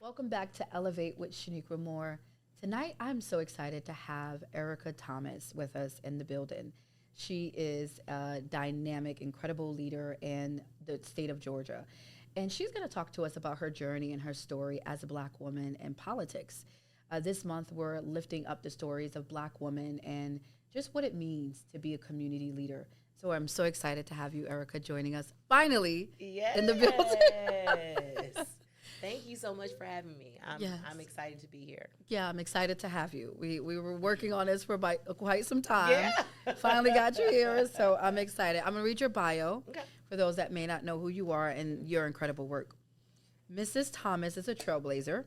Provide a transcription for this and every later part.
Welcome back to Elevate with Shaniqua Moore. Tonight, I'm so excited to have Erica Thomas with us in the building. She is a dynamic, incredible leader in the state of Georgia. And she's going to talk to us about her journey and her story as a Black woman in politics. This month, we're lifting up the stories of Black women and just what it means to be a community leader. So I'm so excited to have you, Erica, joining us finally Yes. in the building. Thank you so much for having me. Yes. I'm excited to be here. Yeah, I'm excited to have you. We were working on this for quite some time. Yeah. Finally got you here, so I'm excited. I'm going to read your bio Okay. for those that may not know who you are and your incredible work. Mrs. Thomas is a trailblazer,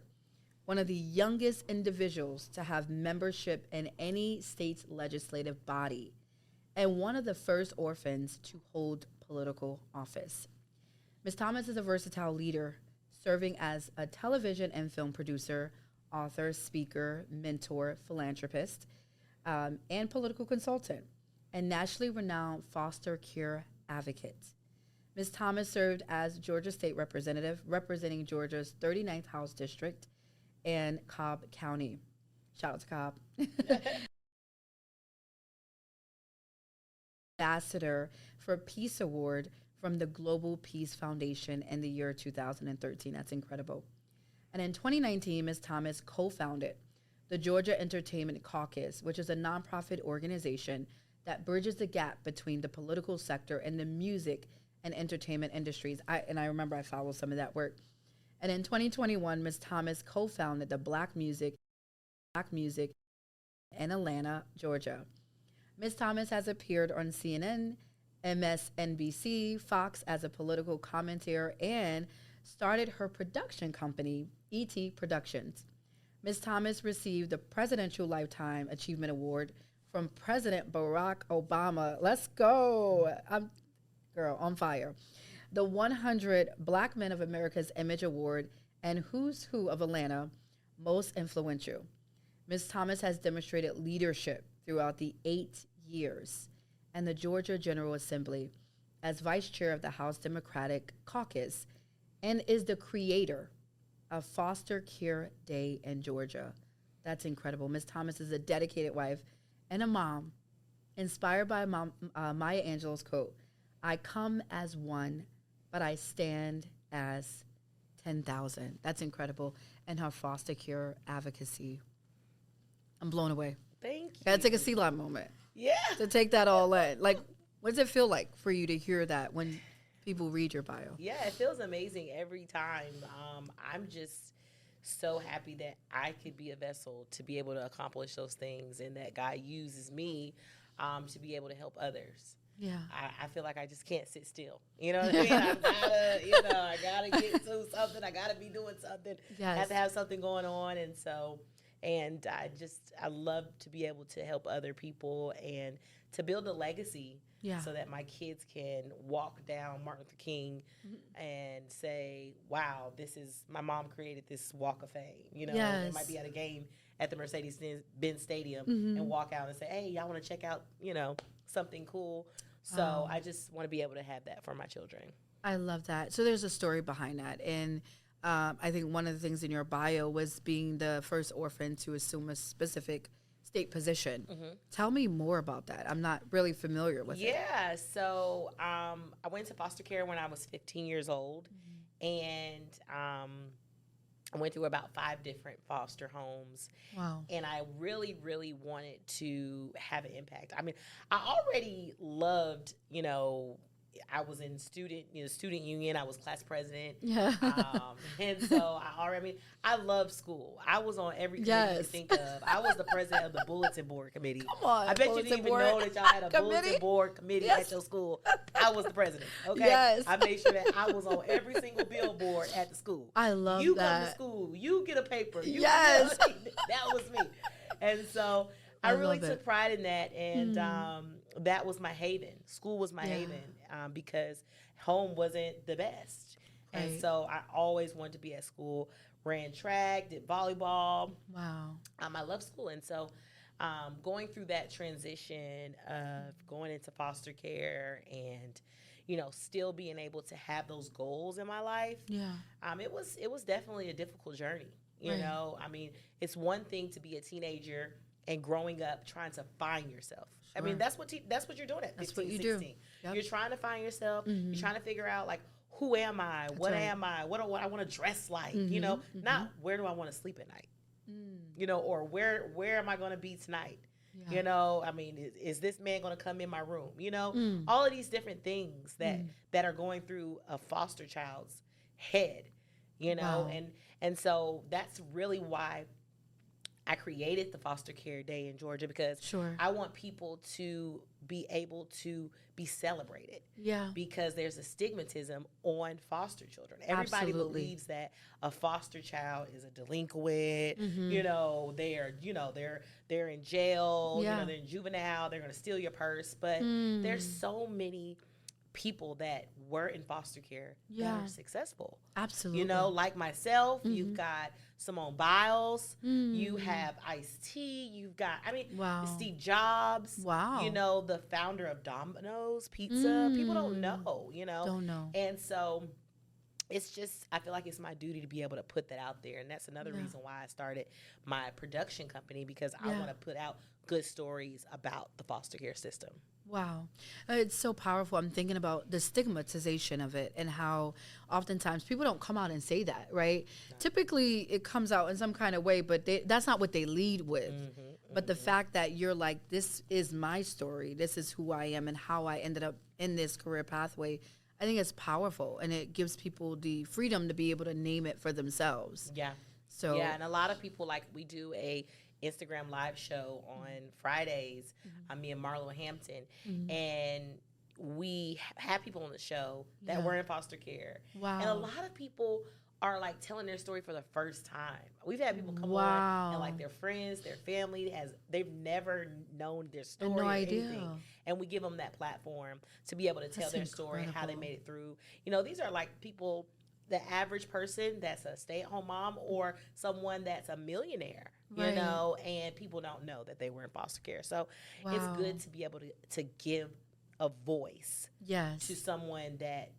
one of the youngest individuals to have membership in any state's legislative body, and one of the first orphans to hold political office. Ms. Thomas is a versatile leader, serving as a television and film producer, author, speaker, mentor, philanthropist, and political consultant, and nationally renowned foster care advocate. Ms. Thomas served as Georgia State Representative, representing Georgia's 39th House District and Cobb County. Shout out to Cobb. Ambassador for Peace Award from the Global Peace Foundation in the year 2013. That's incredible. And in 2019, Ms. Thomas co-founded the Georgia Entertainment Caucus, which is a nonprofit organization that bridges the gap between the political sector and the music and entertainment industries. I remember I followed some of that work. And in 2021, Ms. Thomas co-founded the Black Music in Atlanta, Georgia. Ms. Thomas has appeared on CNN, MSNBC, Fox as a political commentator, and started her production company, ET Productions. Ms. Thomas received the Presidential Lifetime Achievement Award from President Barack Obama. Let's go. I'm, girl, on fire. The 100 Black Men of America's Image Award and Who's Who of Atlanta, Most Influential. Ms. Thomas has demonstrated leadership throughout the 8 years and the Georgia General Assembly as vice chair of the House Democratic Caucus and is the creator of Foster Care Day in Georgia. That's incredible. Ms. Thomas is a dedicated wife and a mom, inspired by Maya Angelou's quote, "I come as one, but I stand as 10,000." That's incredible. And her foster care advocacy. I'm blown away. Thank you. Gotta take a sea lion moment. Yeah. To take that all in. Like, what does it feel like for you to hear that when people read your bio? Yeah, it feels amazing every time. I'm just so happy that I could be a vessel to be able to accomplish those things and that God uses me to be able to help others. Yeah. I feel like I just can't sit still. You know what I mean? I gotta get to something. I gotta be doing something. Yes. I have to have something going on. And I love to be able to help other people and to build a legacy so that my kids can walk down Martin Luther King and say, wow, my mom created this walk of fame. You know, they might be at a game at the Mercedes-Benz Stadium and walk out and say, hey, y'all want to check out, something cool. So I just want to be able to have that for my children. I love that. So there's a story behind that. And I think one of the things in your bio was being the first orphan to assume a specific state position. Tell me more about that. I'm not really familiar with it. Yeah, so I went to foster care when I was 15 years old, and I went through about 5 different foster homes. Wow. And I really, really wanted to have an impact. I mean, I already loved, I was in student union. I was class president. Yeah. And so I love school. I was on every committee you can think of. I was the president of the bulletin board committee. Come on. I bet you didn't even know that y'all had a bulletin board committee at your school. I was the president. Okay. Yes. I made sure that I was on every single billboard at the school. I love you that. come to school. You get a paper. Yes. That was me. And so I really took pride in that. And that was my haven. School was my haven because home wasn't the best. Right. And so I always wanted to be at school, ran track, did volleyball. Wow. I love school. And so going through that transition of going into foster care and, still being able to have those goals in my life. Yeah. It was definitely a difficult journey. I mean, it's one thing to be a teenager and growing up trying to find yourself. Sure. I mean, that's what you're doing at 15, that's what you 16. Do. Yep. You're trying to find yourself. Mm-hmm. You're trying to figure out, like, who am I? What am I? What I want to dress like? Mm-hmm. Not where do I want to sleep at night? Or where am I going to be tonight? Yeah. I mean, is this man going to come in my room? All of these different things that are going through a foster child's head, wow. And so that's really why I created the Foster Care Day in Georgia, because sure. I want people to be able to be celebrated. Yeah. Because there's a stigmatism on foster children. Everybody Absolutely. Believes that a foster child is a delinquent. Mm-hmm. They're in jail. Yeah. They're in juvenile. They're going to steal your purse. But there's so many people that were in foster care that are successful. Absolutely. Like myself, you've got Simone Biles, you have Ice-T, you've got, wow. Steve Jobs, wow. The founder of Domino's Pizza. People don't know, Don't know. And so it's just, I feel like it's my duty to be able to put that out there. And that's another reason why I started my production company, because I want to put out good stories about the foster care system. Wow. It's so powerful. I'm thinking about the stigmatization of it and how oftentimes people don't come out and say that, right? No. Typically, it comes out in some kind of way, but that's not what they lead with. Mm-hmm, but the fact that you're like, this is my story, this is who I am and how I ended up in this career pathway, I think it's powerful. And it gives people the freedom to be able to name it for themselves. Yeah. So yeah, and a lot of people, like, we do a Instagram live show on Fridays, me and Marlo Hampton, and we have people on the show that were in foster care. Wow. And a lot of people are, like, telling their story for the first time. We've had people come on and, like, their friends, their family, they've never known their story or anything. And we give them that platform to be able to tell their story and how they made it through. These are, like, people, the average person that's a stay-at-home mom or someone that's a millionaire. Right. And people don't know that they were in foster care. So it's good to be able to give a voice to someone that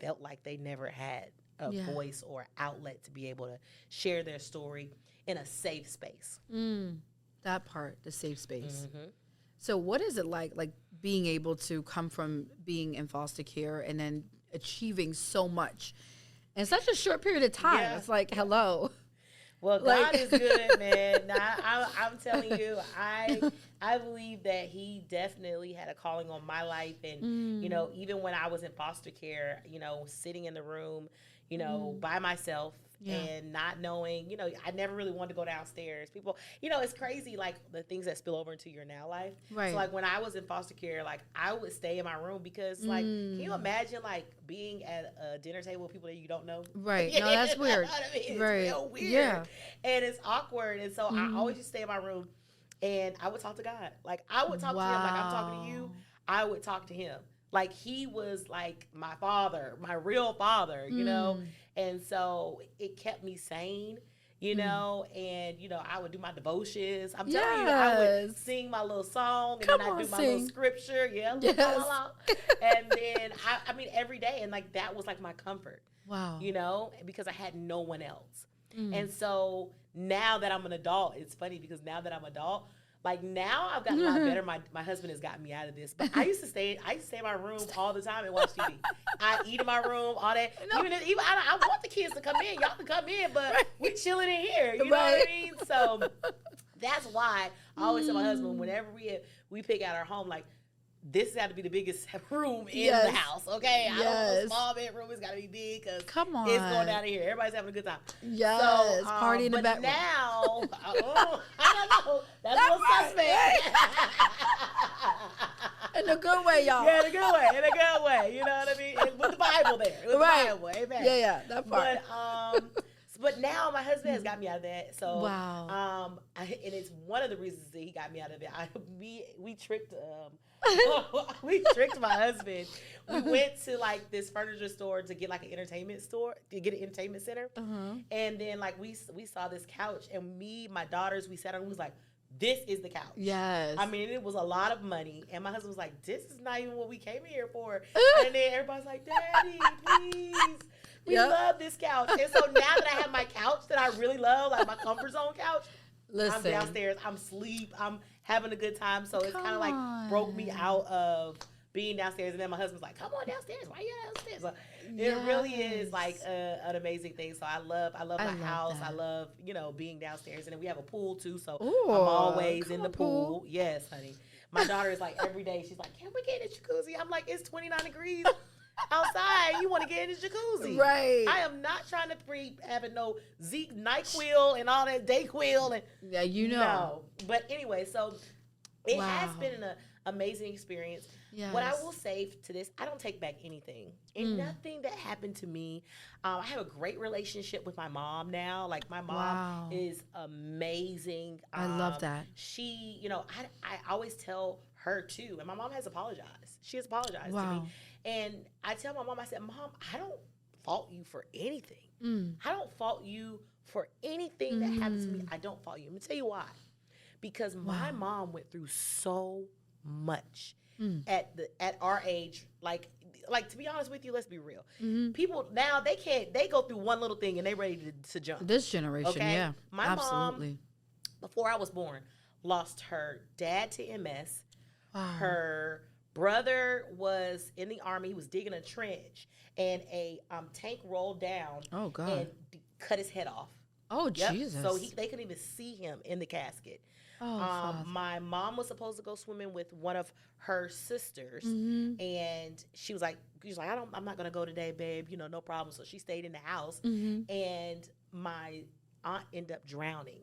felt like they never had a voice or outlet to be able to share their story in a safe space. That part, the safe space. Mm-hmm. So what is it like being able to come from being in foster care and then achieving so much in such a short period of time? Yeah. It's like, hello. Well, God is good, man. I'm telling you, I believe that He definitely had a calling on my life. And, even when I was in foster care, sitting in the room, by myself and not knowing, I never really wanted to go downstairs. People, it's crazy, like, the things that spill over into your now life. Right. So, like, when I was in foster care, like, I would stay in my room because, like, can you imagine, like, being at a dinner table with people that you don't know? Right. No, that's weird. It's right. real weird. Yeah. And it's awkward. And so I always just stay in my room and I would talk to God. Like, I would talk to Him like I'm talking to you. I would talk to Him. Like, He was like my father, my real father, And so it kept me sane, and, I would do my devotions. I'm telling you, I would sing my little song and then I'd do my little scripture. Yeah. Yes. And then, I mean, every day. And, like, that was, like, my comfort. Wow. Because I had no one else. And so now that I'm an adult, it's funny because now that I'm adult, like, now I've gotten a lot better. My husband has gotten me out of this. But I used to stay in my room all the time and watch TV. I eat in my room, all that. No. Even I want the kids to come in. Y'all can come in, but we chilling in here. You know what I mean? So that's why I always tell my husband, whenever we pick out our home, like, this has got to be the biggest room in the house, okay? I don't want a small bedroom. It's got to be big because it's going down here. Everybody's having a good time. Yes, so, party in the back. But now, I don't know. That's a little suspect. In a good way, y'all. Yeah, in a good way. You know what I mean? With the Bible there. With the Bible, amen. Yeah, that part. But now my husband has got me out of that. So, and it's one of the reasons that he got me out of it. We tricked my husband. We went to, like, this furniture store to get, like, an entertainment center. And then, like, we saw this couch, and my daughters, we sat on, we was like, this is the couch. Yes. I mean, it was a lot of money. And my husband was like, this is not even what we came here for. And then everybody's like, Daddy, please. We love this couch. And so now that I have my couch that I really love, like my comfort zone couch, I'm downstairs. I'm asleep. I'm having a good time. So it's kind of like broke me out of being downstairs. And then my husband's like, come on downstairs. Why are you downstairs? So it really is like an amazing thing. So I love my house. That. I love, being downstairs. And then we have a pool too. So I'm always in the pool. Yes, honey. My daughter is like every day, she's like, can we get in the jacuzzi? I'm like, it's 29 degrees outside. You want to get in the jacuzzi. Right. I am not trying to having no Zeke NyQuil and all that Dayquil. And yeah, No. But anyway, so it has been an amazing experience. Yes. What I will say to this, I don't take back anything. And nothing that happened to me. I have a great relationship with my mom now. Like, my mom is amazing. I love that. She, I always tell her, too. And my mom has apologized. She has apologized to me. And I tell my mom, I said, Mom, I don't fault you for anything. I don't fault you for anything that happens to me. I don't fault you. Let me tell you why. Because my mom went through so much. At our age, like to be honest with you, let's be real. People now they go through one little thing and they ready to jump. This generation, yeah, my mom, before I was born, lost her dad to MS. Her brother was in the Army. He was digging a trench, and a tank rolled down. Oh God! And cut his head off. Oh Jesus! So they couldn't even see him in the casket. My mom was supposed to go swimming with one of her sisters, and she was like, I'm not gonna go today, babe. No problem. So she stayed in the house, and my aunt ended up drowning.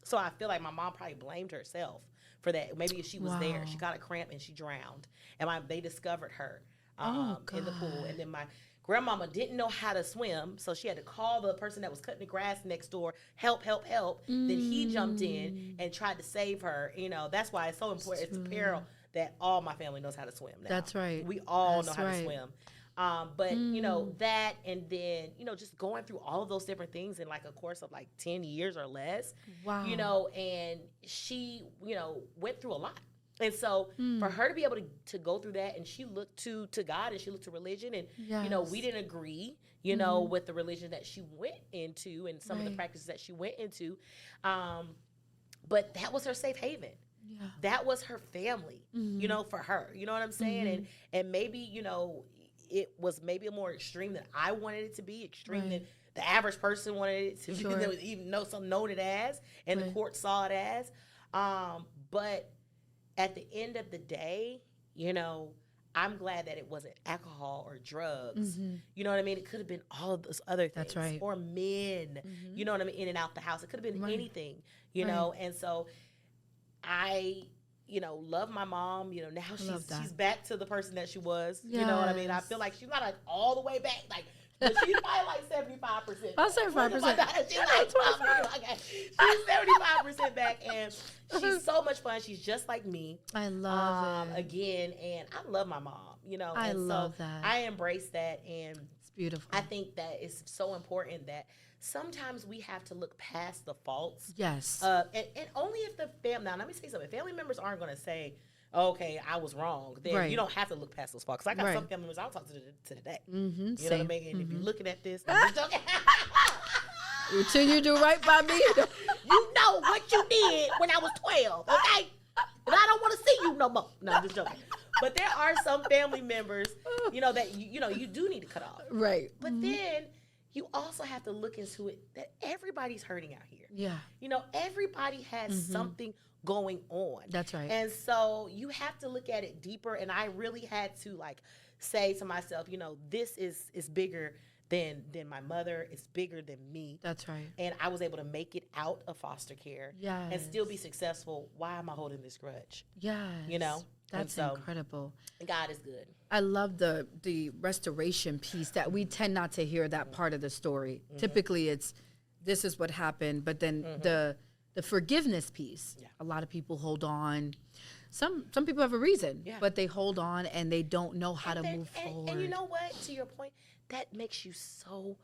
So I feel like my mom probably blamed herself for that. Maybe if she was there, she got a cramp and she drowned, and they discovered her in the pool, and then my grandmama didn't know how to swim, so she had to call the person that was cutting the grass next door, help. Then he jumped in and tried to save her. That's why it's so important. It's a peril that all my family knows how to swim now. That's right. We all know how to swim. But, that, and then, just going through all of those different things in like a course of like 10 years or less. Wow. And she, went through a lot. And so for her to be able to go through that, and she looked to God and she looked to religion, and, we didn't agree, with the religion that she went into and some of the practices that she went into. But that was her safe haven. Yeah. That was her family, for her. You know what I'm saying? And maybe, it was maybe a more extreme than I wanted it to be, extreme than the average person wanted it to be, that was even known it as, and the court saw it as. But at the end of the day, I'm glad that it wasn't alcohol or drugs. You know what I mean? It could have been all of those other things. That's right. Or men, you know what I mean, in and out the house. It could have been anything, know? And so I, love my mom. Now she's back to the person that she was. Yes. You know what I mean? I feel like she's not like all the way back. Like, but she's probably like 75%. I'll say 5%. She's like 25%. She's 75% back, and she's so much fun. She's just like me. I love it. Again, and I love my mom. I love that. I embrace that, and it's beautiful. I think that it's so important that sometimes we have to look past the faults. Yes. And only if the family. Now, let me say something. Family members aren't going to say, okay, I was wrong. Then you don't have to look past those faults. Because I got some family members I'll talk to today. You know what I mean? And if you're looking at this, I'm just joking. Until you do right by me. You know what you did when I was 12, okay? And I don't want to see you no more. No, I'm just joking. But there are some family members, that you do need to cut off. Right. But then you also have to look into it that everybody's hurting out here. Yeah. Everybody has something going on. That's right. And so you have to look at it deeper. And I really had to say to myself, this is bigger than my mother. It's bigger than me. That's right. And I was able to make it out of foster care and still be successful. Why am I holding this grudge? Yes. That's incredible. God is good. I love the restoration piece that we tend not to hear that part of the story. Typically it's this is what happened, but then the forgiveness piece, a lot of people hold on. Some people have a reason, but they hold on and they don't know how to move forward. And you know what? To your point, that makes you so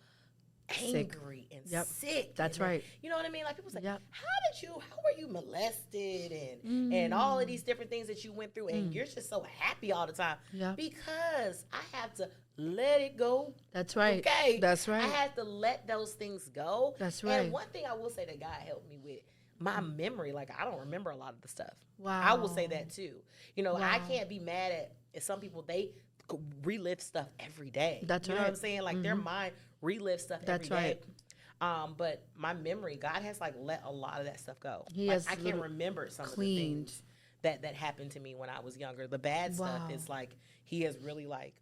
angry and sick. That's and right. You know what I mean? Like people say, Yep. how were you molested and all of these different things that you went through and you're just so happy all the time? Yep. Because I have to let it go. That's right. Okay. That's right. I had to let those things go. That's right. And one thing I will say that God helped me with, my memory, like I don't remember a lot of the stuff. Wow. I will say that too. You know, Wow. I can't be mad at some people, they relive stuff every day. That's you right. know what I'm saying? Like their mind relives stuff That's every day. right. But my memory, God has like let a lot of that stuff go. He like, has I can't remember some of the things that happened to me when I was younger. The bad stuff is like he has really like,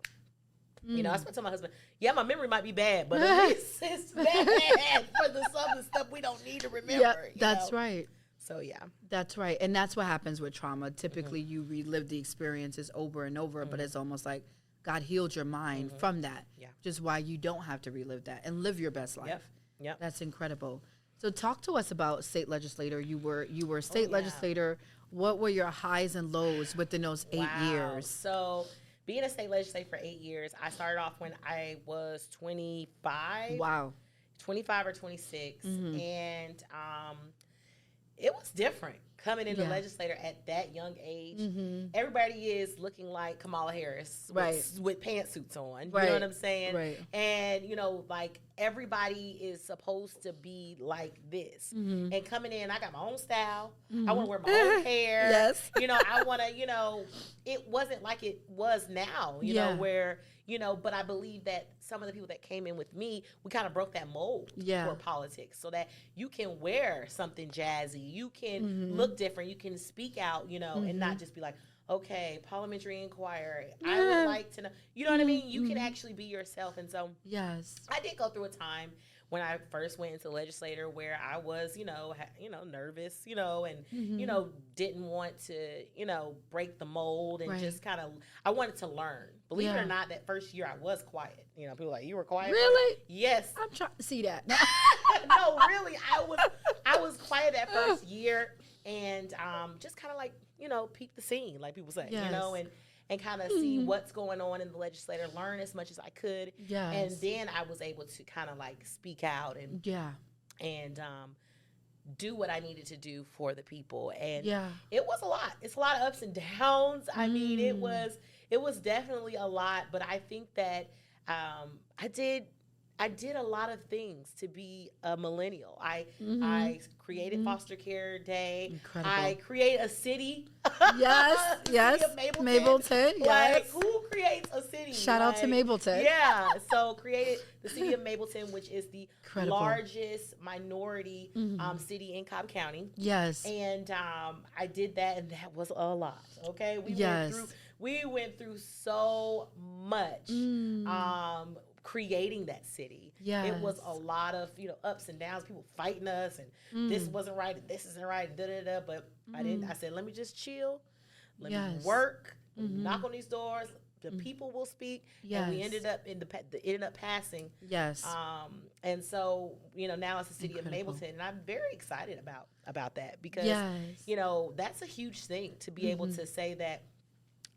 you know, I spent to my husband, yeah, my memory might be bad, but at least it's bad for the some of the stuff we don't need to remember. Yeah, that's right. So yeah, that's right, and that's what happens with trauma. Typically, you relive the experiences over and over, but it's almost like God healed your mind from that. Yeah, just why you don't have to relive that and live your best life. Yep. That's incredible. So talk to us about state legislator. You were a state legislator. What were your highs and lows within those 8 years? So being a state legislator for 8 years, I started off when I was 25. Wow. 25 or 26. And it was different coming into legislator at that young age. Everybody is looking like Kamala Harris with pantsuits on. You know what I'm saying? Right. And, you know, like everybody is supposed to be like this. And coming in, I got my own style. I want to wear my own hair. Yes. You know, I want to, you know, it wasn't like it was now, you know, where, you know, but I believe that some of the people that came in with me, we kind of broke that mold for politics so that you can wear something jazzy. You can look different. You can speak out, you know, and not just be like, okay, parliamentary inquiry. I would like to know, you know what I mean? You can actually be yourself. And so I did go through a time when I first went into the legislature where I was, you know, nervous, you know, and, you know, didn't want to, you know, break the mold and just kind of, I wanted to learn. Believe it or not, that first year I was quiet. You know, people were like, you were quiet? Really? Yes. I'm trying to see that. No, really. I was quiet that first year and just kind of like, you know, peep the scene, like people say, you know, and kind of see what's going on in the legislature, learn as much as I could. And then I was able to kind of like speak out and do what I needed to do for the people. And it was a lot. It's a lot of ups and downs. I mean, it was definitely a lot, but I think that I did a lot of things to be a millennial. I created foster care day. Incredible. I created a city. Yes, yes. City of Mableton. Yes. Like, who creates a city? Shout out to Mableton. Yeah. So created the city of Mableton, which is the largest minority city in Cobb County. Yes. And I did that, and that was a lot. Okay. We went through so much. Creating that city. It was a lot of, you know, ups and downs, people fighting us and this wasn't right and this isn't right, but I said, let me just chill, let me work, knock on these doors, the people will speak, and we ended up passing. And so, you know, now it's the city of Mableton, and I'm very excited about that because you know, that's a huge thing to be able to say that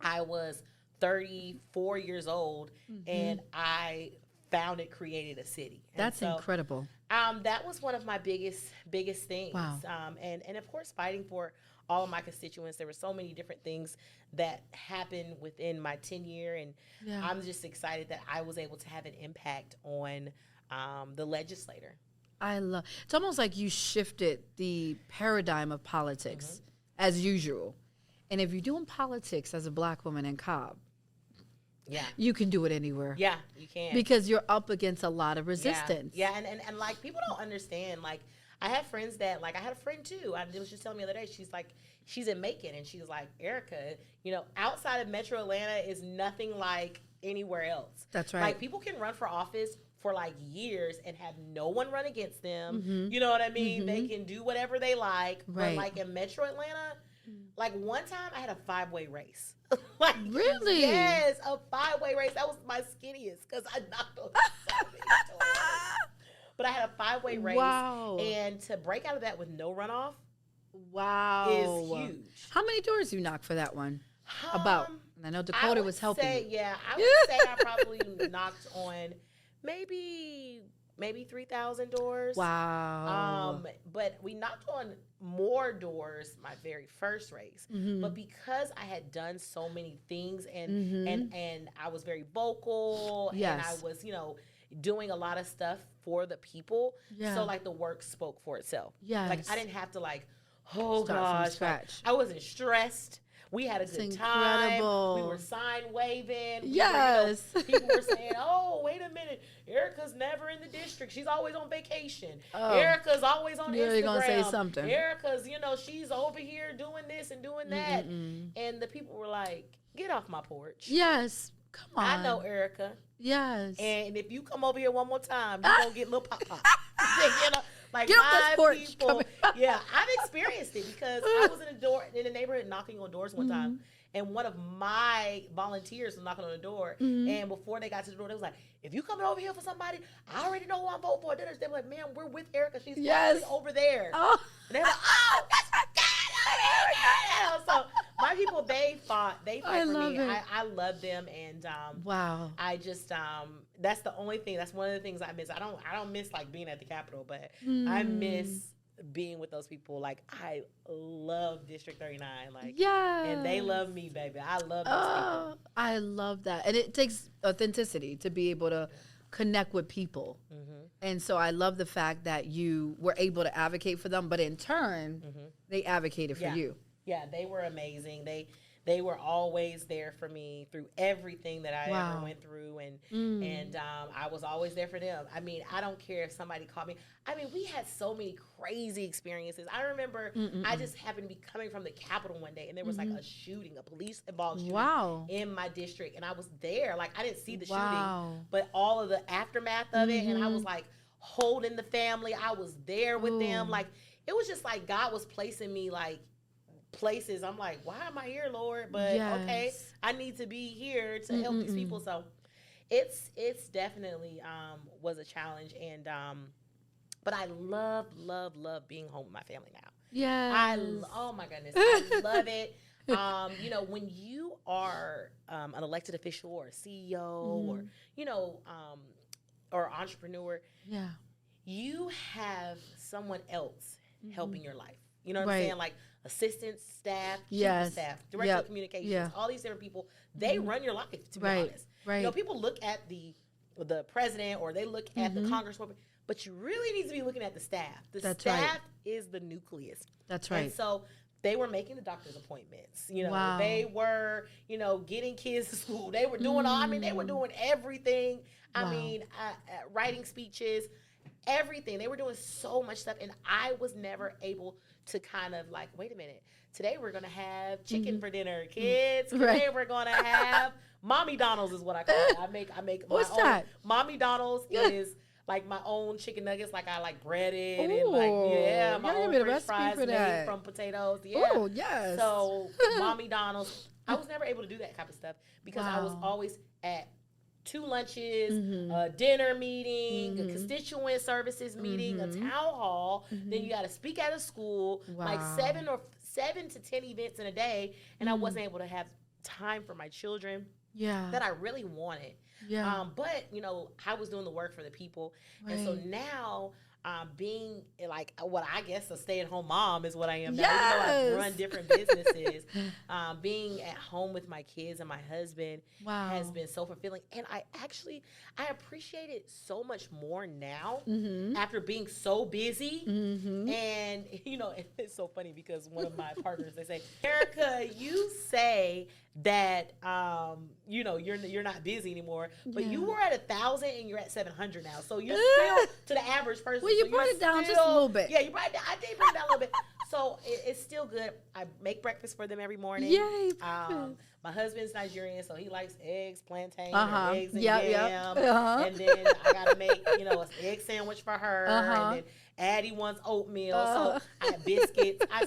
I was 34 years old and I created a city. And that's incredible. That was one of my biggest things. Wow. And of course, fighting for all of my constituents. There were so many different things that happened within my tenure, and I'm just excited that I was able to have an impact on the legislature. It's almost like you shifted the paradigm of politics as usual. And if you're doing politics as a Black woman in Cobb, you can do it anywhere. Yeah, you can. Because you're up against a lot of resistance. Yeah, and like people don't understand. Like I have friends that, like I had a friend too. I was just telling me the other day, she's in Macon, and she's like, Erica, you know, outside of Metro Atlanta is nothing like anywhere else. That's right. Like people can run for office for like years and have no one run against them. You know what I mean? They can do whatever they like. But like in Metro Atlanta, like one time I had a 5-way race. Like, really? Yes, a 5-way race. That was my skinniest because I knocked on so many doors. But I had a 5-way race. Wow. And to break out of that with no runoff is huge. How many doors you knocked for that one? About. I know Dakota was helping you. Yeah, I would say I probably knocked on maybe maybe 3,000 doors. Wow. But we knocked on more doors my very first race. But because I had done so many things and I was very vocal and I was, doing a lot of stuff for the people. So like the work spoke for itself. Like I didn't have to start gosh, from scratch. I wasn't stressed. We had a good time. We were sign waving. People were saying, "Oh, wait a minute, Erica's never in the district. She's always on vacation. Erica's always on Instagram. You're gonna say something. Erica's, she's over here doing this and doing that." And the people were like, "Get off my porch." Yes, come on. I know Erica. Yes. And if you come over here one more time, you're gonna get little pop. Like get my people, I've experienced it because I was in the neighborhood knocking on doors one time, and one of my volunteers was knocking on the door, and before they got to the door, they was like, "If you coming over here for somebody, I already know who I'm voting for." They were like, "Man, we're with Erica. She's over there." Oh. And they're like, "Oh, that's my God!" So my people, they fight for me. I love them, and wow. I just that's the only thing. That's one of the things I miss. I don't miss like being at the Capitol, but I miss being with those people. Like I love District 39. Like and they love me, baby. I love those people. I love that, and it takes authenticity to be able to connect with people. And so I love the fact that you were able to advocate for them, but in turn, they advocated for you. Yeah, they were amazing. They were always there for me through everything that I ever went through, and I was always there for them. I mean, I don't care if somebody called me. I mean, we had so many crazy experiences. I remember I just happened to be coming from the Capitol one day, and there was like a shooting, a police-involved shooting in my district, and I was there. Like, I didn't see the shooting, but all of the aftermath of it, and I was like holding the family. I was there with them. Like, it was just like God was placing me like places. I'm like, why am I here, Lord? But okay, I need to be here to help these people. So it's definitely was a challenge, and but I love being home with my family now. Oh my goodness, I love it. When you are an elected official or a CEO or or entrepreneur, you have someone else helping your life. You know what I'm saying? Like assistants, staff, chief of staff, director of communications, all these different people, they run your life, to be honest. People look at the president or they look at the congresswoman, but you really need to be looking at the staff. The staff is the nucleus. That's right. And so they were making the doctor's appointments. They were, getting kids to school. They were doing they were doing everything. I mean, writing speeches, everything. They were doing so much stuff, and I was never able to kind of like, wait a minute, today we're going to have chicken for dinner, kids. Today we're going to have Mommy Donald's is what I call it. I make What's my own. that? Mommy Donald's is like my own chicken nuggets. Like I like breaded and like, my own French fries made from potatoes. Oh, yes. So Mommy Donald's, I was never able to do that type of stuff because I was always at 2 lunches, a dinner meeting, a constituent services meeting, a town hall. Then you got to speak at a school, like 7 to 10 events in a day. And I wasn't able to have time for my children that I really wanted. But, I was doing the work for the people. And so now being like what I guess a stay-at-home mom is what I am now. Even though I run different businesses, being at home with my kids and my husband has been so fulfilling. And I appreciate it so much more now after being so busy. And it's so funny because one of my partners, they say, Erica, you say that you're not busy anymore, but you were at 1,000 and you're at 700 now, so you're still to the average person. Well, you brought it down just a little bit. Yeah, you brought it down. I did bring it down a little bit. So it's still good. I make breakfast for them every morning. Yay! My husband's Nigerian, so he likes eggs, plantain, eggs and yam. And then I gotta make an egg sandwich for her. And then Addie wants oatmeal, so I have biscuits. I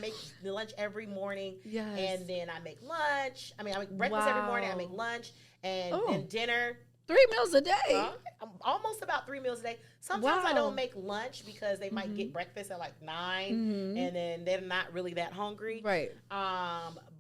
make the lunch every morning. And then I make lunch. I make breakfast every morning. I make lunch and then dinner. 3 meals a day. I'm almost about 3 meals a day. Sometimes I don't make lunch because they might get breakfast at like 9, and then they're not really that hungry. Right.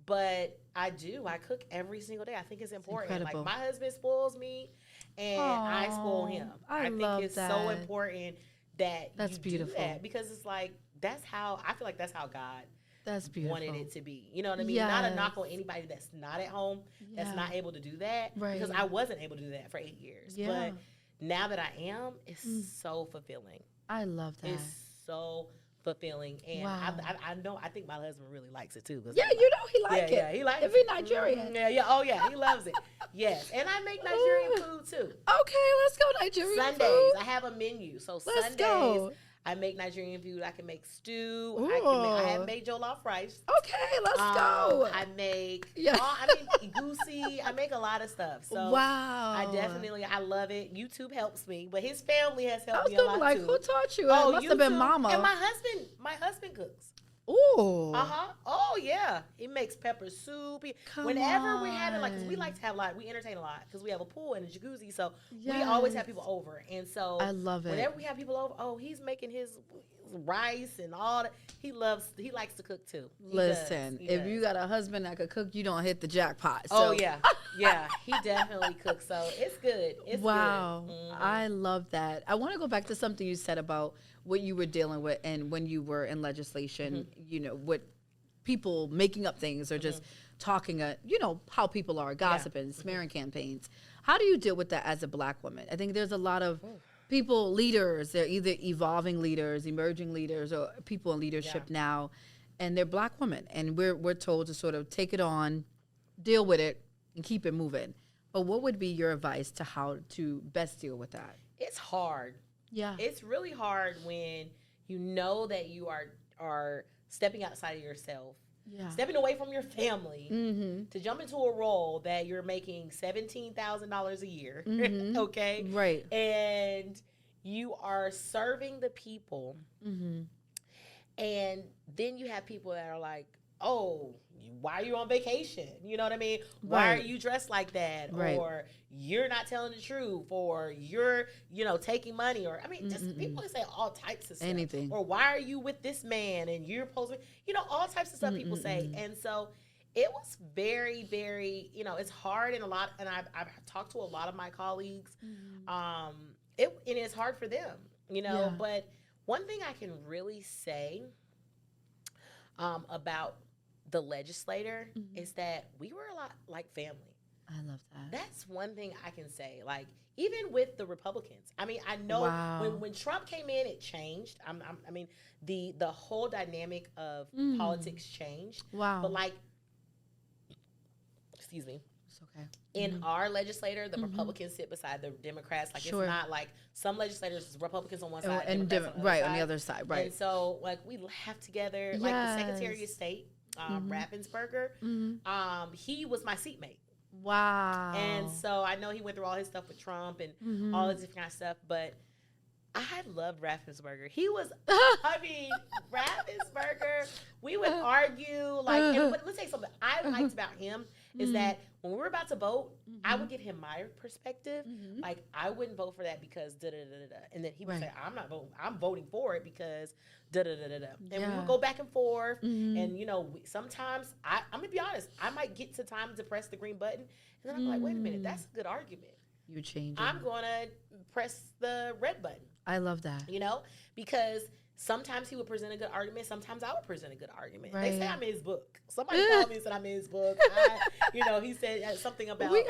But I do. I cook every single day. I think it's important. Incredible. Like my husband spoils me, and I spoil him. I think it's so important that that's you beautiful. do that, because it's like that's how I feel like that's how God that's beautiful. wanted it to be. You know what I mean? Yes. Not a knock on anybody that's not at home, that's not able to do that. Right. Because I wasn't able to do that for 8 years. Yeah. But now that I am, it's so fulfilling. I love that. It's so fulfilling, and I know, I think my husband really likes it too. Yeah, you know he likes it. Yeah, he likes it. If he's Nigerian. Yeah, oh yeah, he loves it. Yes, and I make Nigerian food too. Okay, let's go Nigerian Sundays, food. I have a menu, so let's Sundays go. I make Nigerian food. I can make stew. Ooh. I have made jollof rice. Okay, let's go. I make, goosey. I make a lot of stuff. So I love it. YouTube helps me, but his family has helped me a lot too. Who taught you? Oh, it must have been Mama. And my husband cooks. Ooh. Oh, yeah. He makes pepper soup. Whenever we're having, like, 'cause we like to have a lot, we entertain a lot because we have a pool and a jacuzzi. So we always have people over. And so I love it. Whenever we have people over, he's making his rice and all that. He likes to cook too. Listen, if you got a husband that could cook, you don't hit the jackpot. So. Oh, yeah. Yeah, he definitely cooks. So it's good. It's good. I love that. I want to go back to something you said about what you were dealing with and when you were in legislation, you know, what people making up things or just talking, you know, how people are gossiping, smearing campaigns. How do you deal with that as a Black woman? I think there's a lot of people, leaders, they're either evolving leaders, emerging leaders, or people in leadership now, and they're Black women. And we're told to sort of take it on, deal with it, and keep it moving. But what would be your advice to how to best deal with that? It's hard. Yeah. It's really hard when you know that you are stepping outside of yourself, stepping away from your family to jump into a role that you're making $17,000 a year, okay? Right. And you are serving the people, and then you have people that are like, oh, why are you on vacation? You know what I mean? Why are you dressed like that? Right. Or you're not telling the truth, or you're, taking money, or, just people say all types of stuff. Anything. Or why are you with this man and you're posing, all types of stuff people say. And so it was very, very, it's hard and I've talked to a lot of my colleagues. And it's hard for them, but one thing I can really say about the legislator is that we were a lot like family. I love that. That's one thing I can say. Like, even with the Republicans, I know when Trump came in, it changed. The whole dynamic of politics changed. Wow. But excuse me. It's okay. In our legislator, the Republicans sit beside the Democrats. Like, it's not like some legislators, Republicans on one side, and Democrats on the other side. Right. And so, we laugh together. Like, the Secretary of State, Raffensperger, he was my seatmate. Wow. And so I know he went through all his stuff with Trump and all this different kind of stuff, but I loved Raffensperger. He was, Raffensperger, we would argue, and let's say something I liked about him is that when we were about to vote, I would give him my perspective. Like, I wouldn't vote for that because da-da-da-da-da. And then he would say, I'm not voting. I'm voting for it because da-da-da-da-da. And we would go back and forth. And, sometimes, I'm going to be honest, I might get to time to press the green button. And then I'm like, wait a minute, that's a good argument. You change it. I'm going to press the red button. I love that. Because sometimes he would present a good argument. Sometimes I would present a good argument. Right. They say I'm in his book. Somebody called me and said I'm in his book. He said something about I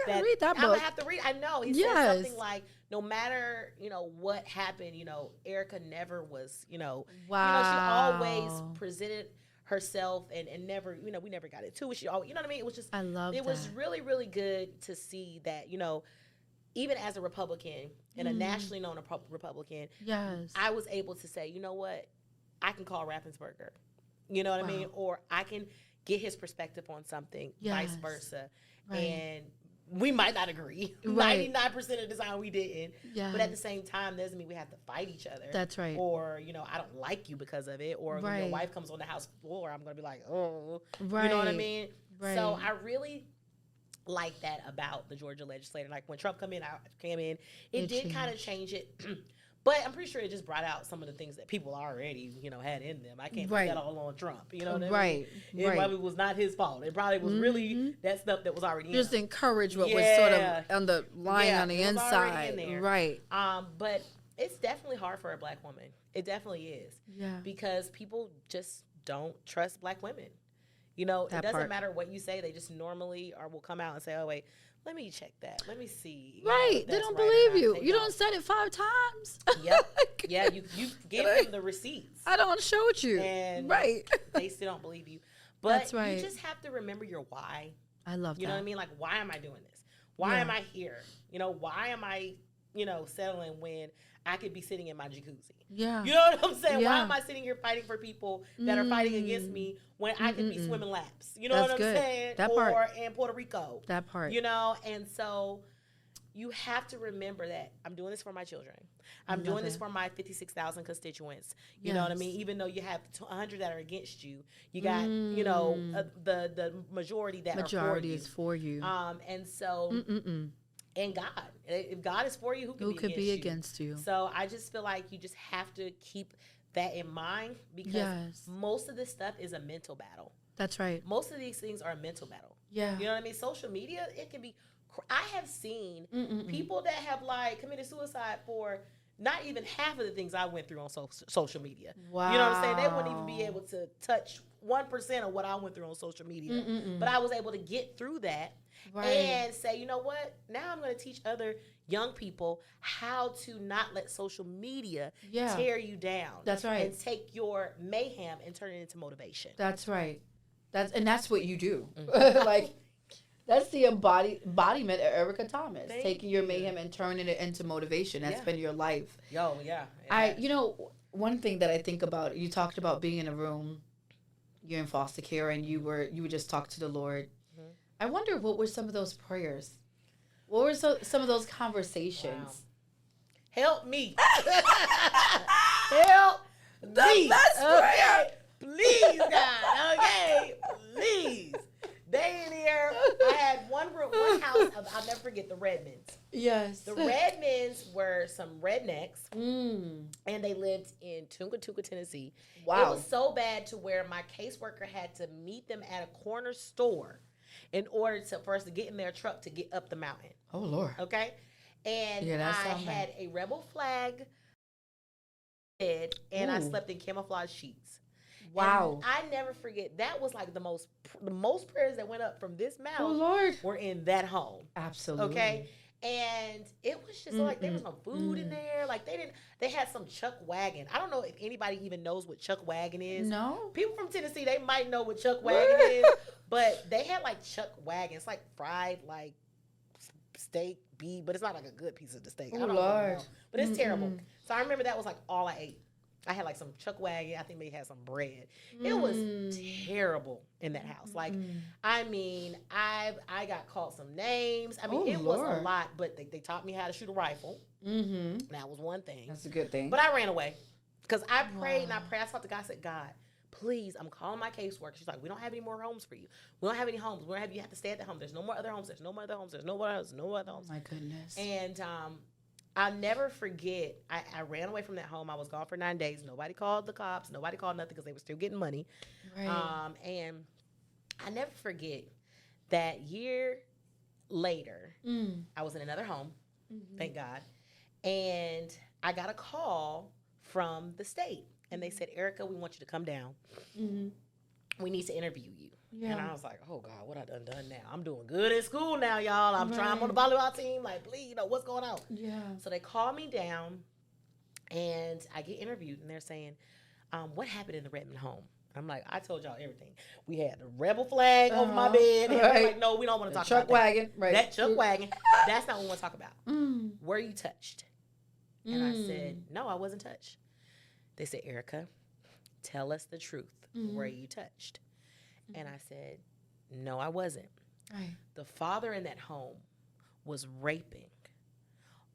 gotta read that book. I'm gonna have to read. I know. He said something like, no matter what happened, Erica never was. She always presented herself and never. We never got into it. She always, what I mean. It was just. I love. It was really, really good to see that. Even as a Republican and a nationally known Republican, I was able to say, you know what, I can call Raffensperger, you know what I mean, or I can get his perspective on something, vice versa, and we might not agree. 99% of the time we didn't, but at the same time, doesn't mean we have to fight each other. That's right. Or I don't like you because of it, or when your wife comes on the house floor, I'm gonna be like, oh, you know what I mean. So I really like that about the Georgia legislature. Like, when Trump came in, it did kind of change it. But I'm pretty sure it just brought out some of the things that people already, had in them. I can't put that all on Trump. You know what I mean? It probably was not his fault. It probably was really that stuff that was already in him. Just encourage what was sort of on the line on the inside. Right. But it's definitely hard for a black woman. It definitely is. Yeah. Because people just don't trust black women. It doesn't matter what you say. They just normally will come out and say, oh, wait, let me check that. Let me see. Right. They don't believe you. You don't said it 5 times. Yep. Yeah, you give them the receipts. I don't showed you. And they still don't believe you. But you just have to remember your why. I love that. You know what I mean? Like, why am I doing this? Why am I here? Why am I, settling when I could be sitting in my jacuzzi? Yeah. You know what I'm saying? Yeah. Why am I sitting here fighting for people that are fighting against me when I could be swimming laps? You know what I'm saying? That part. Or in Puerto Rico. That part. And so you have to remember that I'm doing this for my children. I'm doing this for my 56,000 constituents. You know what I mean? Even though you have 100 that are against you, you got, the majority that are for you. Is for you. And so... And God. If God is for you, who could be against you? So I just feel like you just have to keep that in mind because most of this stuff is a mental battle. That's right. Most of these things are a mental battle. Yeah. You know what I mean? Social media, it can be... I have seen people that have, committed suicide for not even half of the things I went through on social media. Wow. You know what I'm saying? They wouldn't even be able to touch 1% of what I went through on social media. But I was able to get through that. And say, you know what? Now I'm going to teach other young people how to not let social media tear you down. That's right. And take your mayhem and turn it into motivation. That's right. That's what you do. That's the embodiment of Erica Thomas. Taking your mayhem and turning it into motivation. That's been your life. One thing that I think about, you talked about being in a room, you're in foster care, and you would just talk to the Lord. I wonder what were some of those prayers? What were some of those conversations? Wow. Help me. Help me. The best prayer. Please, God. Okay. Please. They in here. I had one house. I'll never forget the Redmonds. Yes. The Redmonds were some rednecks. And they lived in Tunga, Tennessee. Wow. It was so bad to where my caseworker had to meet them at a corner store in order for us to get in their truck to get up the mountain. Oh, Lord. Okay? And I had a rebel flag and I slept in camouflage sheets. Wow. And I never forget, that was like the most prayers that went up from this mouth were in that home. Absolutely. Okay? And it was just like there was no food in there. Like they had some chuck wagon. I don't know if anybody even knows what chuck wagon is. No. People from Tennessee, they might know what chuck wagon is. But they had chuck wagon. It's like fried steak, beef, but it's not like a good piece of the steak. I don't know. But it's terrible. So I remember that was all I ate. I had some chuck wagon. I think they had some bread. It was terrible in that house. I mean, I got called some names. I mean, it was a lot, but they taught me how to shoot a rifle. That was one thing. That's a good thing. But I ran away because I prayed and I prayed. I talked to God. I said, God, please, I'm calling my caseworker. She's like, we don't have any more homes for you. We don't have any homes. You have to stay at the home. There's no more other homes. There's no more other homes. There's no more homes. No other homes. Oh my goodness. And I'll never forget, I ran away from that home. I was gone for 9 days. Nobody called the cops. Nobody called nothing because they were still getting money. Right. And I never forget that year later, I was in another home, thank God, and I got a call from the state. And they said, Erica, we want you to come down. We need to interview you. Yeah. And I was like, oh, God, what I done now? I'm doing good in school now, y'all. I'm trying on the volleyball team. Please, what's going on? Yeah. So they call me down, and I get interviewed, and they're saying, what happened in the Redmond home? I'm like, I told y'all everything. We had the rebel flag over my bed. And they're like, no, we don't want to talk about that. Chuck wagon. Right. That chuck wagon. That's not what we want to talk about. Were you touched? And I said, no, I wasn't touched. They said, Erica, tell us the truth. Were you touched? And I said, no, I wasn't. Right. The father in that home was raping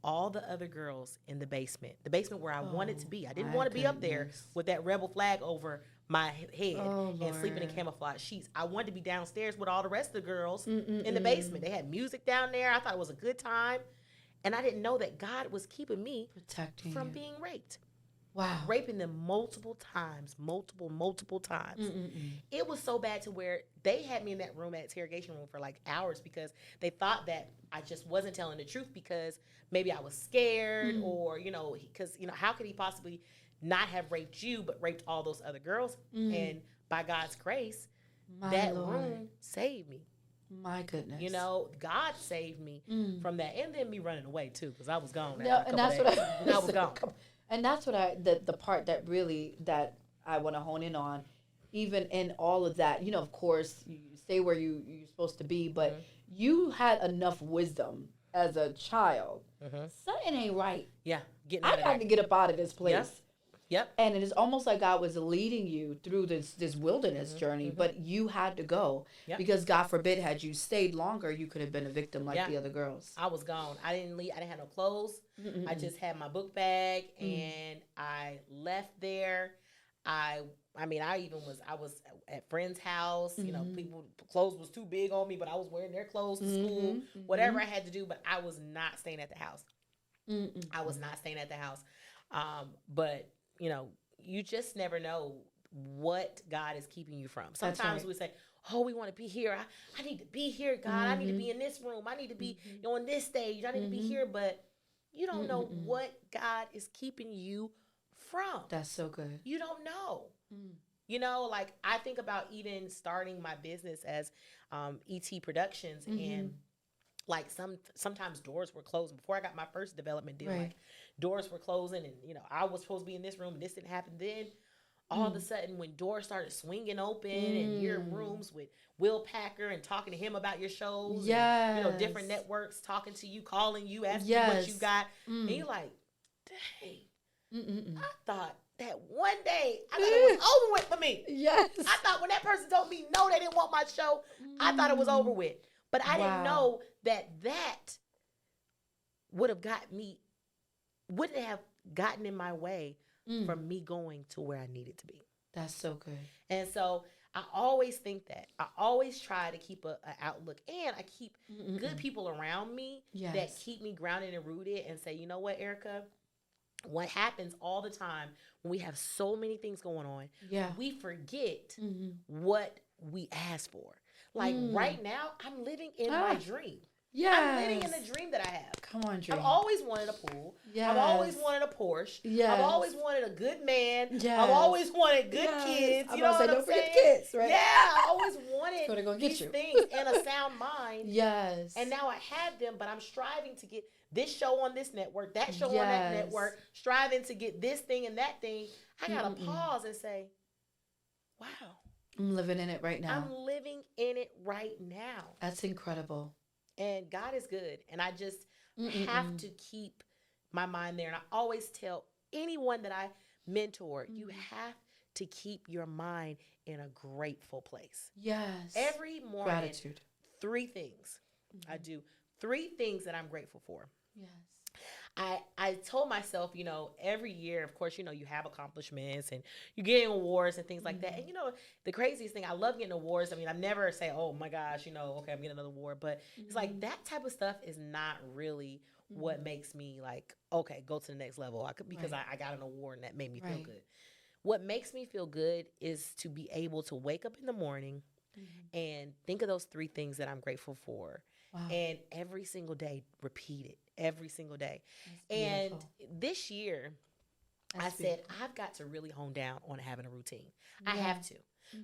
all the other girls in the basement where I wanted to be. I didn't want to be up there with that rebel flag over my head and sleeping in camouflage sheets. I wanted to be downstairs with all the rest of the girls in the basement. They had music down there. I thought it was a good time. And I didn't know that God was keeping me protecting from you. being raped. Wow. Raping them multiple times. It was so bad to where they had me in that room, that interrogation room, for like hours because they thought that I just wasn't telling the truth because maybe I was scared or, because, how could he possibly not have raped you but raped all those other girls? And by God's grace, that room saved me. My goodness. God saved me from that. And then me running away, too, because I was gone. Yeah, and that's what I was gone. And that's what the part that really, that I want to hone in on, even in all of that, of course, you stay where you're supposed to be, but you had enough wisdom as a child. Something ain't right. Yeah. I got to get up out of this place. Yep. And it is almost like God was leading you through this wilderness journey, but you had to go because God forbid, had you stayed longer, you could have been a victim like the other girls. I was gone. I didn't leave. I didn't have no clothes. I just had my book bag and I left there. I was at friends' house. People clothes was too big on me, but I was wearing their clothes to school. Whatever I had to do, but I was not staying at the house. I was not staying at the house. But you just never know what God is keeping you from. Sometimes we say, oh, we want to be here. I need to be here, God. I need to be in this room. I need to be on this stage. I need to be here. But you don't know what God is keeping you from. That's so good. You don't know. Like I think about even starting my business as ET Productions and like sometimes doors were closed before I got my first development deal. Like doors were closing, and I was supposed to be in this room, and this didn't happen. Then all of a sudden, when doors started swinging open, and you're in rooms with Will Packer and talking to him about your shows, and, different networks talking to you, calling you, asking you what you got, and you're like, dang, I thought that one day I thought it was over with for me. Yes, I thought when that person told me no, they didn't want my show, I thought it was over with. But I didn't know that wouldn't have gotten in my way from me going to where I needed to be. That's so good. And so I always think that. I always try to keep an outlook, and I keep good people around me that keep me grounded and rooted and say, you know what, Erica? What happens all the time when we have so many things going on, we forget what we asked for. Like right now, I'm living in my dream. Yes. I'm living in the dream that I have. Come on, dream. I've always wanted a pool. Yes. I've always wanted a Porsche. Yes. I've always wanted a good man. Yes. I've always wanted good kids. You know what I'm saying? Don't forget kids, right? Yeah, I always wanted these things and a sound mind. Yes. And now I have them, but I'm striving to get this show on this network, that show on that network, striving to get this thing and that thing. I got to pause and say, wow. I'm living in it right now. I'm living in it right now. That's incredible. And God is good. And I just have to keep my mind there. And I always tell anyone that I mentor, you have to keep your mind in a grateful place. Yes. Every morning, gratitude. 3 things. I do 3 things that I'm grateful for. Yes. I told myself, every year, of course, you have accomplishments and you're getting awards and things like that. And, the craziest thing, I love getting awards. I mean, I never say, oh my gosh, okay, I'm getting another award. But it's like that type of stuff is not really what makes me like, okay, go to the next level. Because I got an award and that made me feel good. What makes me feel good is to be able to wake up in the morning and think of those 3 things that I'm grateful for. Wow. And every single day, repeat it every single day. And this year, I said, I've got to really hone down on having a routine. I have to.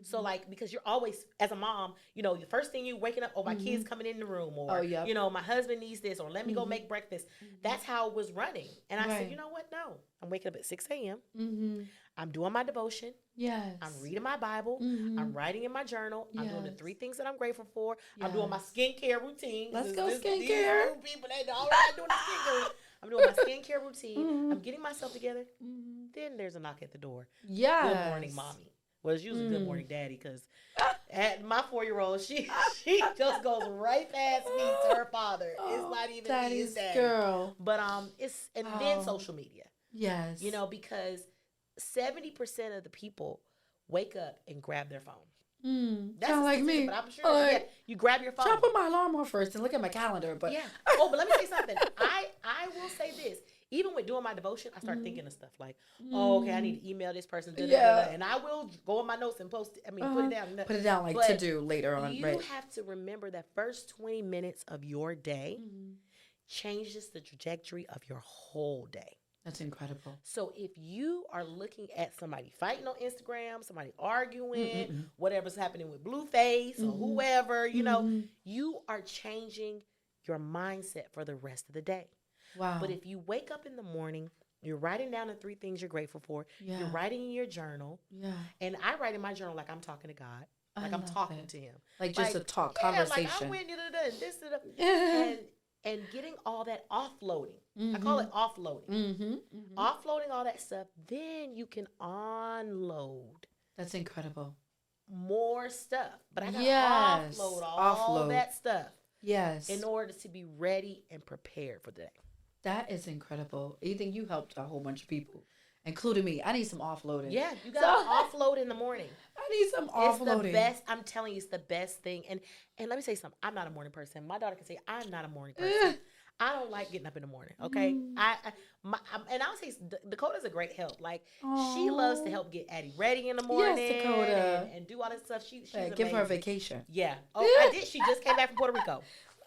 So because you're always, as a mom, the first thing you waking up, my kid's coming in the room, or, my husband needs this, or let me go make breakfast. That's how it was running. And I said, you know what? No, I'm waking up at 6 a.m. I'm doing my devotion. Yes. I'm reading my Bible. I'm writing in my journal. I'm doing the 3 things that I'm grateful for. I'm doing my skincare routine. Let's go skincare. People, they already doing the skincare. I'm doing my skincare routine. I'm getting myself together. Then there's a knock at the door. Yeah. Good morning, mommy. Well, it's usually good morning, daddy, because my 4-year-old, she just goes right past me to her father. It's not even me, it's daddy. Girl. But then social media. Yes. Because 70% of the people wake up and grab their phone. That's sound like me. But I'm sure you grab your phone. Try to put my alarm on first and look at my calendar. But but let me say something. I will say this. Even with doing my devotion, I start thinking of stuff like, okay, I need to email this person. And I will go in my notes and post it. I mean, put it down. Put it down like to do later on. You have to remember that first 20 minutes of your day changes the trajectory of your whole day. That's incredible. So if you are looking at somebody fighting on Instagram, somebody arguing, whatever's happening with Blueface or whoever, you know, you are changing your mindset for the rest of the day. Wow. But if you wake up in the morning, you're writing down the 3 things you're grateful for. Yeah. You're writing in your journal. Yeah. And I write in my journal like I'm talking to God. Like I'm talking to him. Like just a conversation. Like I went this, and getting all that offloading. I call it offloading. Offloading all that stuff. Then you can unload. That's incredible. More stuff. But I got to offload all that stuff. Yes. In order to be ready and prepared for the day. That is incredible. You think you helped a whole bunch of people, including me. I need some offloading. Yeah, you got to offload in the morning. I need some offloading. It's the best. I'm telling you, it's the best thing. And let me say something. I'm not a morning person. My daughter can say I'm not a morning person. I don't like getting up in the morning. Okay, and I'll say Dakota's a great help. Like she loves to help get Addie ready in the morning. Yes, Dakota, and do all that stuff. She's give her a vacation. Yeah. Oh, I did. She just came back from Puerto Rico.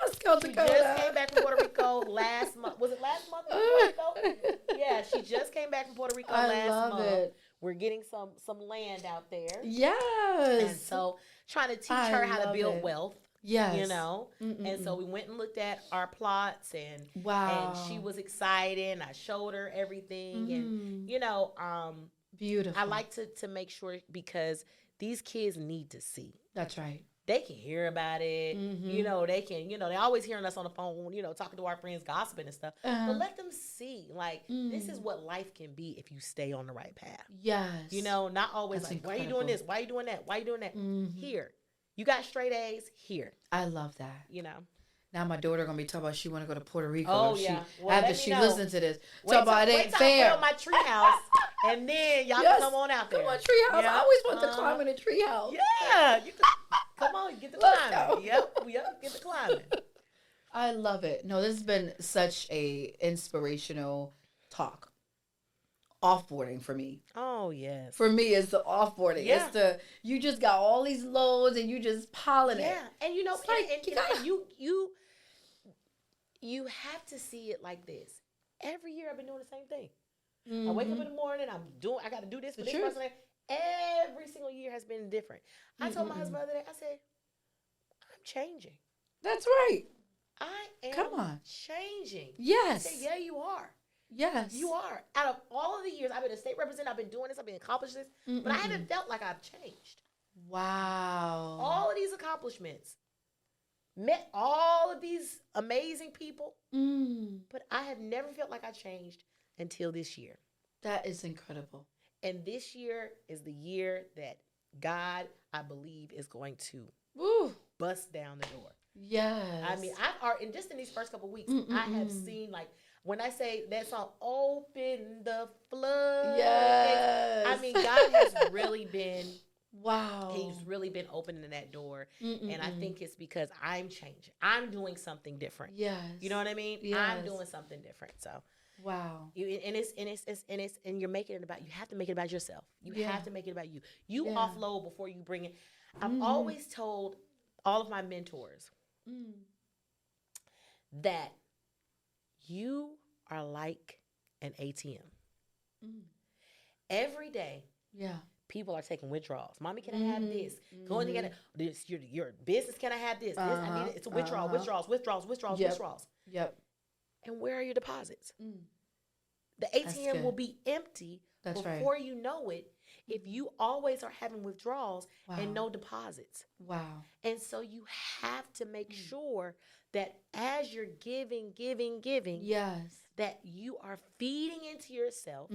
Let's go, Dakota. She just came back from Puerto Rico last month. Was it last month? Puerto Rico? Yeah, she just came back from Puerto Rico last month. It. We're getting some land out there. Yes. And so trying to teach her how to build wealth. Yes. You know? And so we went and looked at our plots and she was excited and I showed her everything and you know, beautiful. I like to make sure because these kids need to see. That's right. They can hear about it. You know, they can, you know, they're always hearing us on the phone, you know, talking to our friends, gossiping and stuff. But let them see, like, this is what life can be if you stay on the right path. Yes. You know, not always like, why are you doing this? Why are you doing that? Why are you doing that? Here. You got straight A's here. I love that. You know. Now my daughter gonna be talking about she want to go to Puerto Rico. Oh yeah. After she listens to this, talk about it ain't fair. Wait till I my treehouse, and then y'all can come on out there. Come on, treehouse. I always want to climb in a treehouse. Yeah. Come on, get the climbing. Yep, get the climbing. I love it. No, this has been such a inspirational talk. Offboarding for me. Oh yes. For me, it's the offboarding. Yeah. It's you just got all these loads and you just piling it. Yeah, and you know, you have to see it like this. Every year I've been doing the same thing. I wake up in the morning. I got to do this for this person. Every single year has been different. I told my husband the other day. I said, I'm changing. That's right. I am changing. Yes. I said, yeah, you are. Yes. You are. Out of all of the years, I've been a state representative, I've been doing this, I've been accomplished this, but I haven't felt like I've changed. Wow. All of these accomplishments. Met all of these amazing people, but I have never felt like I changed until this year. That is incredible. And this year is the year that God, I believe, is going to bust down the door. Yes. I mean, and just in these first couple of weeks, I have seen, like, when I say that song, open the flood. Yes. I mean, God has really been, wow. He's really been opening that door. And I think it's because I'm changing. I'm doing something different. Yes. You know what I mean? Yes. I'm doing something different. So. Wow. And you're making it about, you have to make it about yourself. You have to make it about you. You offload before you bring it. I've always told all of my mentors that you are like an ATM. Every day, people are taking withdrawals. Mommy, can I have this? Going to get this. Your business, can I have this? I need it. It's a withdrawal. Withdrawals. Yep. And where are your deposits? The ATM will be empty before you know it if you always are having withdrawals and no deposits. Wow. And so you have to make sure that as you're giving, that you are feeding into yourself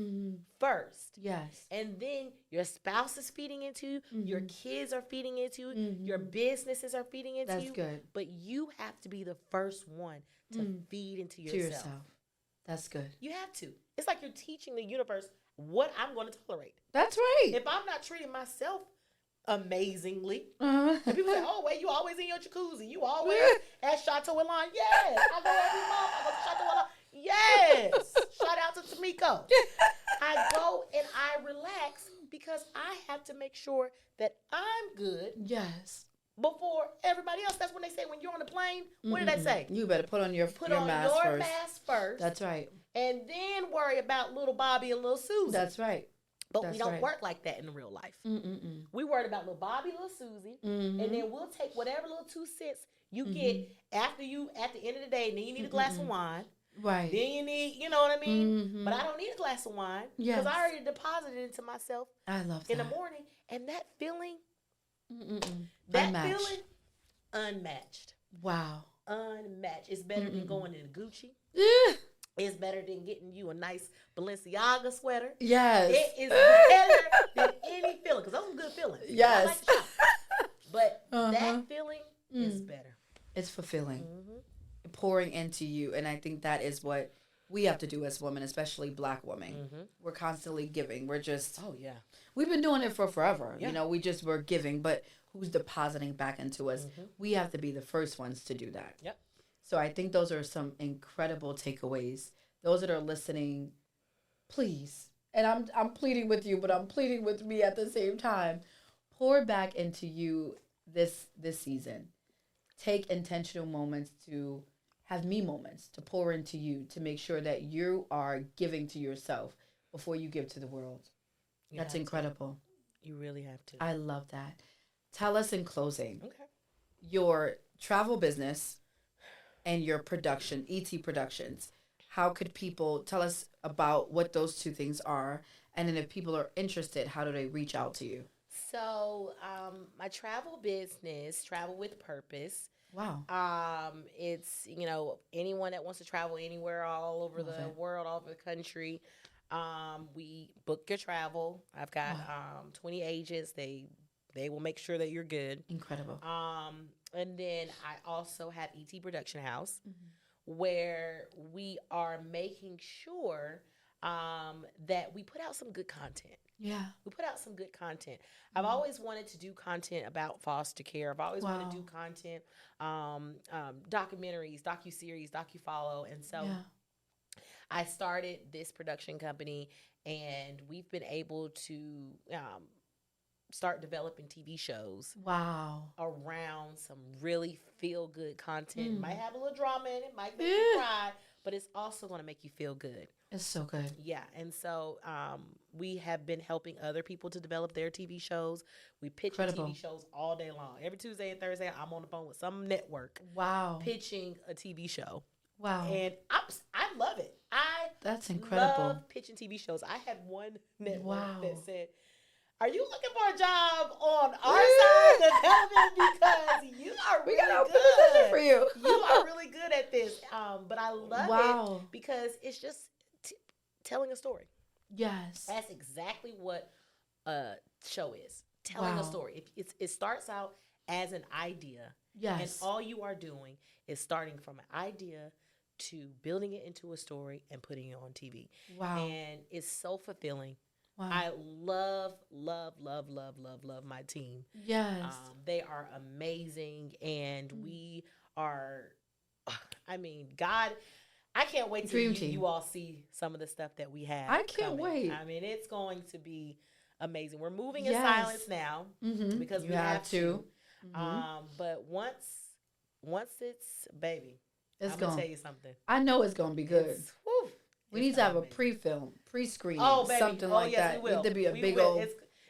first. Yes. And then your spouse is feeding into you, your kids are feeding into you, your businesses are feeding into you. That's good. But you have to be the first one to feed into yourself. That's good. You have to. It's like you're teaching the universe what I'm going to tolerate. That's right. If I'm not treating myself amazingly. Uh-huh. And people say, "Oh, wait, you always in your jacuzzi? You always at Chateau Elan?" Yes, I go every month. I go to Chateau Elan. Yes, shout out to Tamiko. I go and I relax because I have to make sure that I'm good. Yes. Before everybody else. That's when they say when you're on the plane. What did they say? You better put on your mask first. That's right. And then worry about little Bobby and little Susie. That's right. But we don't work like that in real life. We worried about little Bobby, little Susie, and then we'll take whatever little 2 cents you get at the end of the day. And then you need a glass of wine. Right. Then you need, you know what I mean? But I don't need a glass of wine because I already deposited it into myself. I love that. In the morning. And that feeling, unmatched. Unmatched. Wow. Unmatched. It's better than going in Gucci. It's better than getting you a nice Balenciaga sweater. Yes. It is better than any feeling because those are good feelings. Yes. I like to shop. But that feeling is better. It's fulfilling. Pouring into you. And I think that is what we have to do as women, especially Black women. We're constantly giving. We're just, we've been doing it for forever. Yeah. You know, we're giving, but who's depositing back into us? We have to be the first ones to do that. Yep. So I think those are some incredible takeaways. Those that are listening, please, and I'm pleading with you, but I'm pleading with me at the same time. Pour back into you this season. Take intentional moments to have me moments to pour into you to make sure that you are giving to yourself before you give to the world. That's incredible. You really have to. I love that. Tell us in closing, your travel business and your production, ET Productions. How could people tell us about what those two things are? And then if people are interested, how do they reach out to you? So my travel business, Travel with Purpose. Wow. It's, anyone that wants to travel anywhere all over the world, all over the country. We book your travel. I've got 20 agents. They will make sure that you're good. Incredible. And then I also have ET Production House where we are making sure that we put out some good content. Yeah. We put out some good content. I've always wanted to do content about foster care. I've always wanted to do content, documentaries, docuseries, docu-follow. And so I started this production company, and we've been able to start developing TV shows. Wow. Around some really feel-good content. It might have a little drama in it, might make you cry, but it's also going to make you feel good. It's so good. Yeah, and so we have been helping other people to develop their TV shows. We pitch TV shows all day long. Every Tuesday and Thursday, I'm on the phone with some network. Wow. Pitching a TV show. Wow. And I love it. That's incredible. Love pitching TV shows. I had one network that said, "Are you looking for a job on our side of television? Because you are really good for you. You are really good at this." But I love it because it's just telling a story. Yes. That's exactly what a show is. Telling a story. It starts out as an idea. Yes. And all you are doing is starting from an idea to building it into a story and putting it on TV. Wow. And it's so fulfilling. Wow. I love my team. Yes. They are amazing, and we are, God, I can't wait till you all see some of the stuff that we have. I can't wait. It's going to be amazing. We're moving in silence now because we have to. But once it's, baby, I'm going to tell you something. I know it's going to be good. We need to have a pre-screening, something like that. We will. Need to be a big old.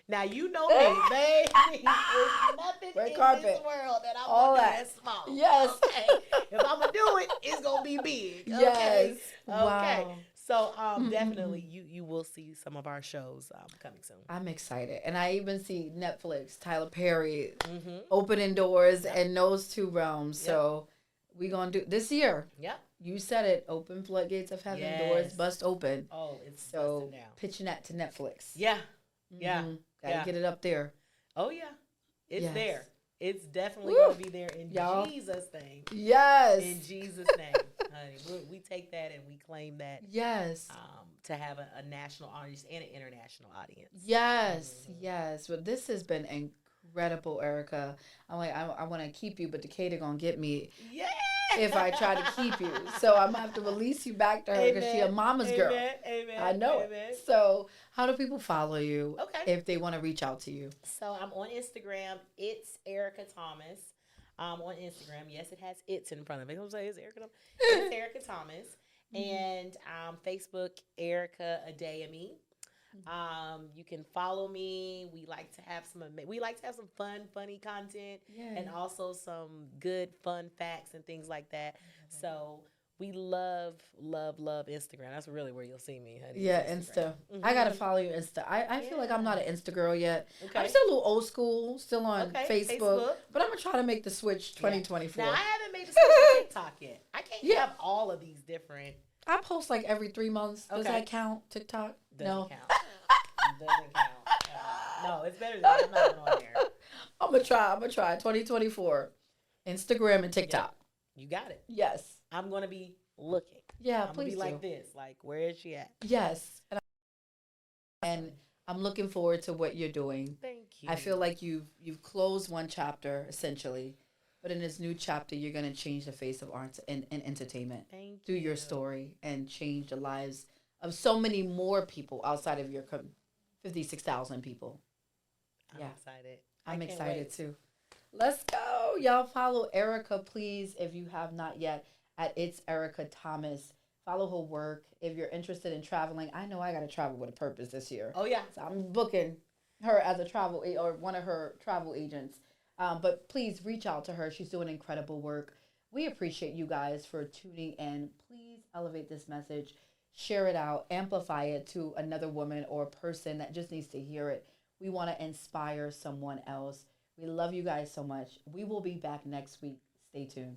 Now you know me, baby. There's nothing red in carpet. This world that I want to do that's small. Yes. Okay. If I'm gonna do it, it's gonna be big. Okay. Yes. Okay. Wow. So definitely you will see some of our shows coming soon. I'm excited. And I even see Netflix, Tyler Perry opening doors in those two realms. Yep. So we're going to do this year. Yep. You said it. Open floodgates of heaven, doors bust open. Oh, it's so pitching that to Netflix. Yeah. Yeah. Gotta get it up there. Oh, yeah. It's there. It's definitely going to be there in Jesus' name. Yes. In Jesus' name. Honey, we take that and we claim that. Yes. To have a national audience and an international audience. Yes. Yes. Well, this has been incredible, Erica. I'm like, I want to keep you, but Decatur gonna get me Yeah. if I try to keep you. So I'm gonna have to release you back to her because she a mama's girl. Amen. I know Amen. it. So how do people follow you Okay. if they want to reach out to you? So I'm on Instagram. It's Erica Thomas. On Instagram. Yes, it has it's in front of it. I'm saying it's Erica. It's Erica Thomas. And Facebook, Erica Adeyemi. You can follow me. We like to have some fun, funny content, and also some good, fun facts and things like that. So we love Instagram. That's really where you'll see me, honey. Yeah, Insta. I gotta follow you Insta. I feel like I'm not an Insta girl yet. Okay. I'm still a little old school, still on Facebook, but I'm gonna try to make the switch 2024. Now I haven't made the switch to TikTok yet. I can't have all of these different. I post like every 3 months. Does that count? TikTok? Doesn't count. Doesn't count. No, it's better than that. I'm not on there. I'm gonna try 2024. Instagram and TikTok. Yeah, you got it. Yes. I'm gonna be looking. Yeah, I'm gonna be like this. Like, where is she at? Yes. And I'm looking forward to what you're doing. Thank you. I feel like you've closed one chapter essentially, but in this new chapter, you're gonna change the face of arts and entertainment through your story and change the lives of so many more people outside of your 56,000 people. I'm excited. I'm excited too. Let's go. Y'all follow Erica, please, if you have not yet, at It's Erica Thomas. Follow her work. If you're interested in traveling, I know I got to travel with a purpose this year. Oh, yeah. So I'm booking her as a travel or one of her travel agents. But please reach out to her. She's doing incredible work. We appreciate you guys for tuning in. Please elevate this message. Share it out. Amplify it to another woman or person that just needs to hear it. We want to inspire someone else. We love you guys so much. We will be back next week. Stay tuned.